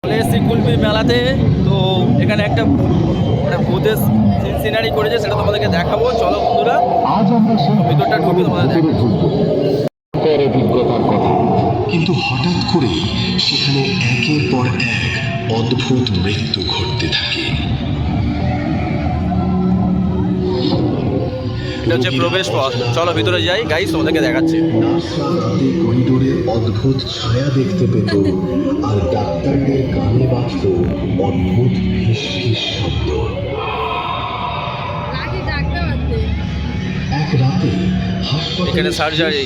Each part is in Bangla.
চলে এসেছি কুলপি মেলাতে। তো এখানে একটা ভূতের সিনারি করেছে, সেটা তোমাদেরকে দেখাবো। চলো বন্ধুরা, ভিতরটা ঢুকে তোমাদের দেখাবো অভিজ্ঞতার কথা। কিন্তু হঠাৎ করে সেখানে একের পর এক অদ্ভুত মৃত্যু ঘটতে থাকে। এটা হচ্ছে প্রবেশ পথ। চলো ভিতরে যাই গাইস, তোমাদেরকে দেখাচ্ছি। করিডোরে অদ্ভুত ছায়া দেখতে পেত, আর ডাক্তারদের কানে বাজত অদ্ভুত ফিসফিস শব্দ। এক রাতে এখানে সার্জারি,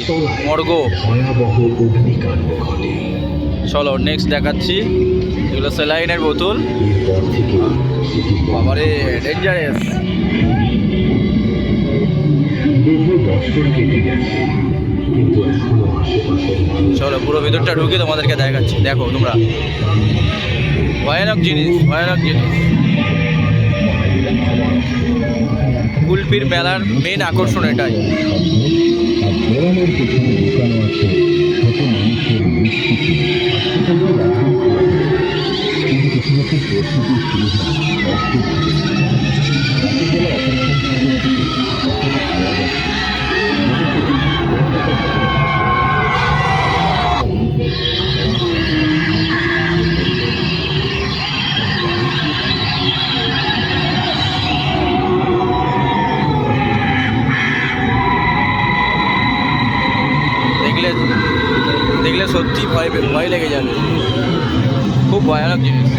মর্গ, ভয়াবহ অগ্নিকাণ্ড ঘটে। চলো নেক্সট দেখাচ্ছি। এগুলো স্যালাইনের বোতল। এরপর থেকে বাবারে ডেঞ্জারাস। বহু বছর কেটে গেছে, কিন্তু এখনো আশেপাশের মানুষ চলো পুরো ভিতরটা ঢুকে তোমাদেরকে দেখাচ্ছি। দেখো তোমরা, ভয়ানক জিনিস, ভয়ানক জিনিস। কুলপির মেলার মেন আকর্ষণ এটাই। বেড়ানোর পেছনে লুকানো আছে শত মানুষের মৃত্যুকে। কিন্তু কিছু কিছু পরিস্থিতি শুরু হয় অদ্ভুত দেখলে সত্যি ভয় লেগে যাবে। খুব ভয়ানক জিনিস।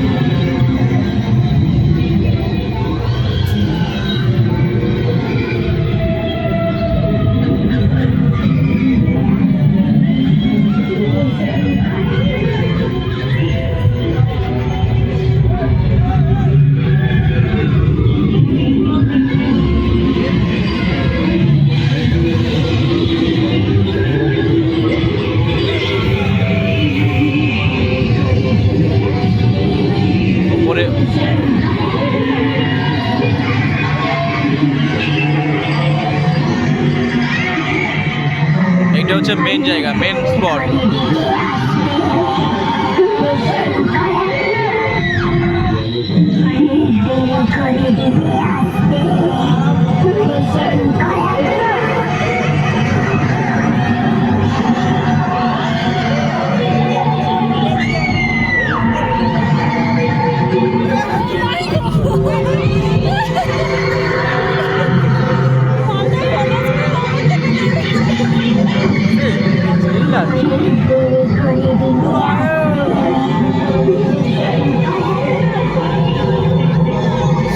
এটা হচ্ছে মেন জায়গা, মেন স্পট।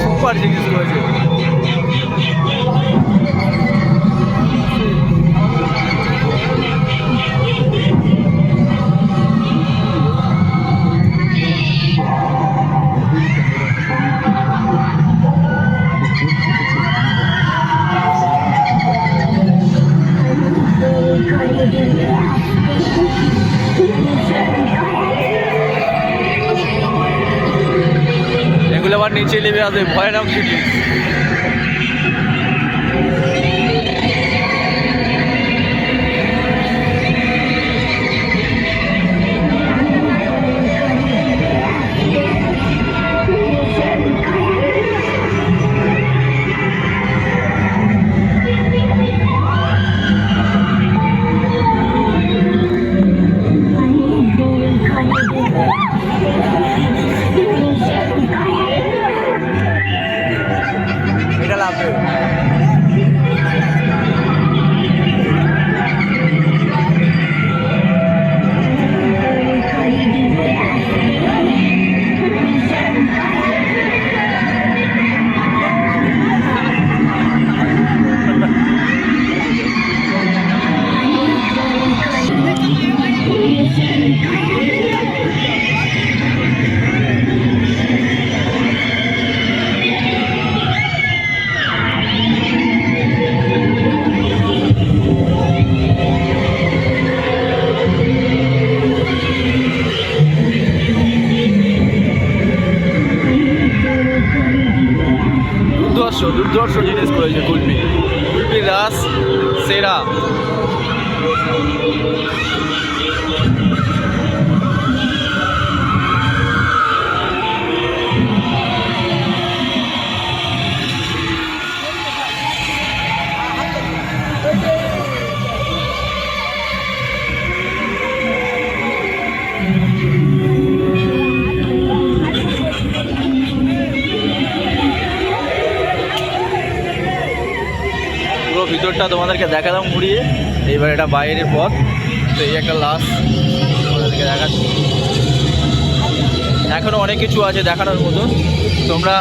সুপার জিনিস করেছে। এগুলো আবার নিচে নেমে আসে, ভয়ানক জিনিস। এটা লাগবে। দুর্ধর্ষ জিনিস করেছে কুলপি। কুলপির রাস সেরা। ভিতরটা তোমাদেরকে দেখালাম ঘুরিয়ে। এইবার এটা বাইরের পথ। তো এই একটা লাস্ট তোমাদেরকে দেখাচ্ছি। এখনও অনেক কিছু আছে দেখানোর মতো, তোমরা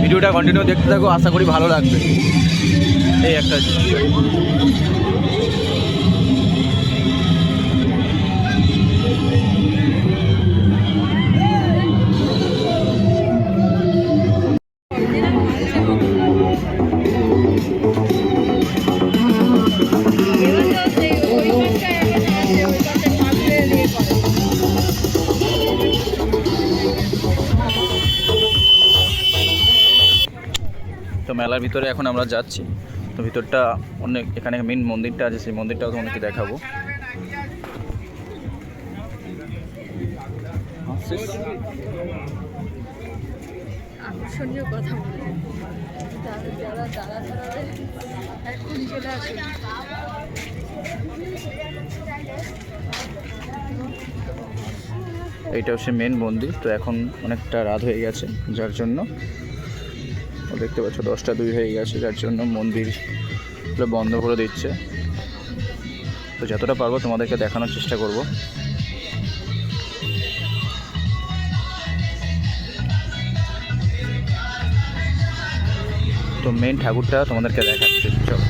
ভিডিওটা কন্টিনিউ দেখতে থাকো, আশা করি ভালো লাগবে। এই একটা তো মেলার ভিতরে এখন আমরা যাচ্ছি। তো ভিতরটা অনেক, এখানে মেন মন্দিরটা আছে, সেই মন্দিরটাও তোমাদেরকে দেখাবো। আকর্ষণীয় কথা বলে যারা এখন চলে আসুন। এইটা হচ্ছে মেন মন্দির। তো এখন অনেকটা রাত হয়ে গেছে, যার জন্য দেখতে পাচ্ছ 10টা 2 হয়ে গেছে, যার জন্য মন্দির বন্ধ করে দিচ্ছে। তো যতটা পারবো তোমাদেরকে দেখানোর চেষ্টা করব। তো মেন ঠাকুরটা তোমাদেরকে দেখাচ্ছি, চলো।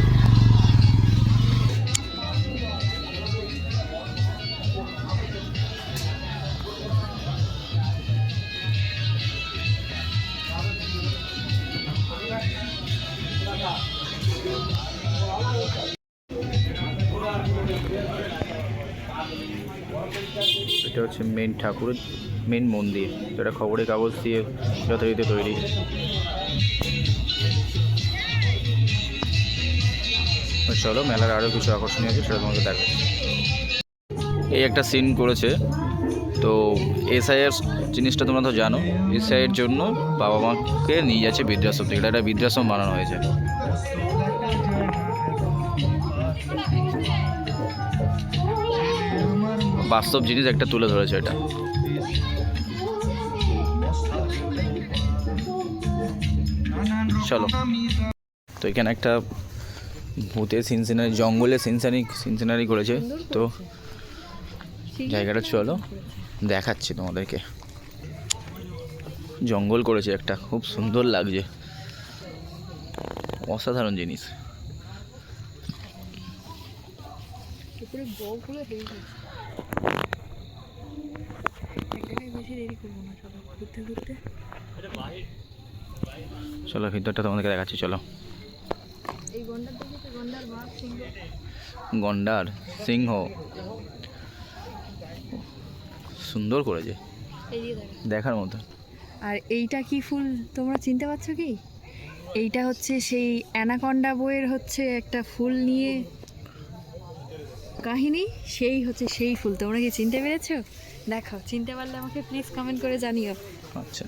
এটা হচ্ছে মেন ঠাকুর, মেন মন্দির, যেটা খবরের কাগজ দিয়ে যথারীতি তৈরি। চলো মেলার আরও কিছু আকর্ষণীয় আছে সেটা তোমাকে দেখাচ্ছি। এই একটা সিন করেছে। তো এসআইয়ের জিনিসটা তোমরা তো জানো, এসআইয়ের জন্য বাবা মাকে নিয়ে যাচ্ছে বৃদ্ধাশ্রম থেকে। এটা একটা বৃদ্ধাশ্রম বানানো হয়েছে। বাস্তব জিনিস একটা তুলে ধরেছে এটা। চলো, তো এখানে একটা ভূতের সিনসিনারি, জঙ্গলে সিনসিনারি করেছে। তো জায়গাটা চলো দেখাচ্ছি তোমাদেরকে। জঙ্গল করেছে একটা, খুব সুন্দর লাগছে, অসাধারণ জিনিস। চলো ভিতরটা তোমাদেরকে দেখাচ্ছি, চলো। গন্ডার সিংহ সুন্দর করেছে, দেখার মতো। আর এইটা কি ফুল তোমরা চিনতে পারছো কি? এইটা হচ্ছে সেই অ্যানাকন্ডা বইয়ের হচ্ছে একটা ফুল নিয়ে কাহিনী, সেই হচ্ছে সেই ফুল। তোমরা কি চিনতে পেরেছো? দেখো, চিনতে পারলে আমাকে প্লিজ কমেন্ট করে জানিও। আচ্ছা,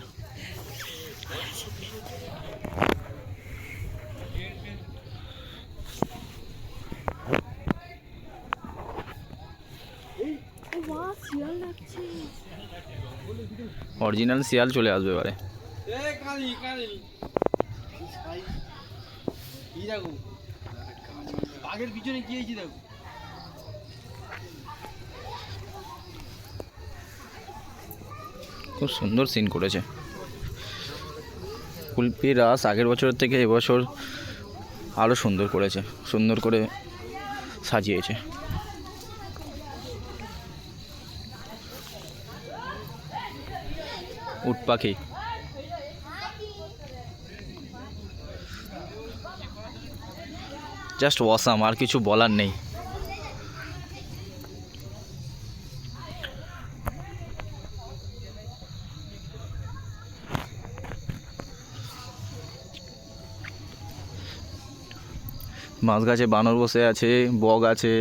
অরিজিনাল শিয়াল চলে আসবে এবারে। খুব সুন্দর সিন করেছে। কুলপি রাস আগের বছরের থেকে এবছর আরও সুন্দর করেছে, সুন্দর করে সাজিয়েছে। উট পাখি, জাস্ট ওয়াসাম, আর কিছু বলার নেই। মাছ গাছে বানর বসে আছে, বগ আছে।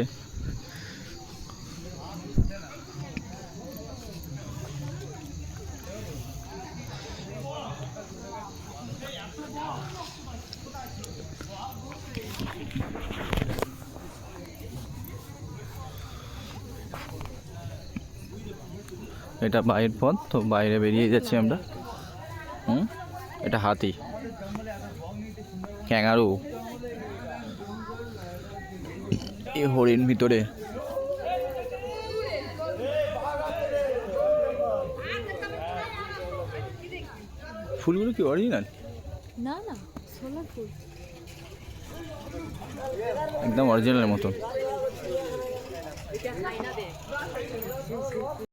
এটা বাইরের পথ, তো বাইরে বেরিয়ে যাচ্ছি আমরা। এটা হাতি, ক্যাঙ্গারু, এই হরিণ ভিতরে ফুলগুলো কি অরিজিনাল? না না, সোলার ফুল। একদম অরিজিনালের মতো।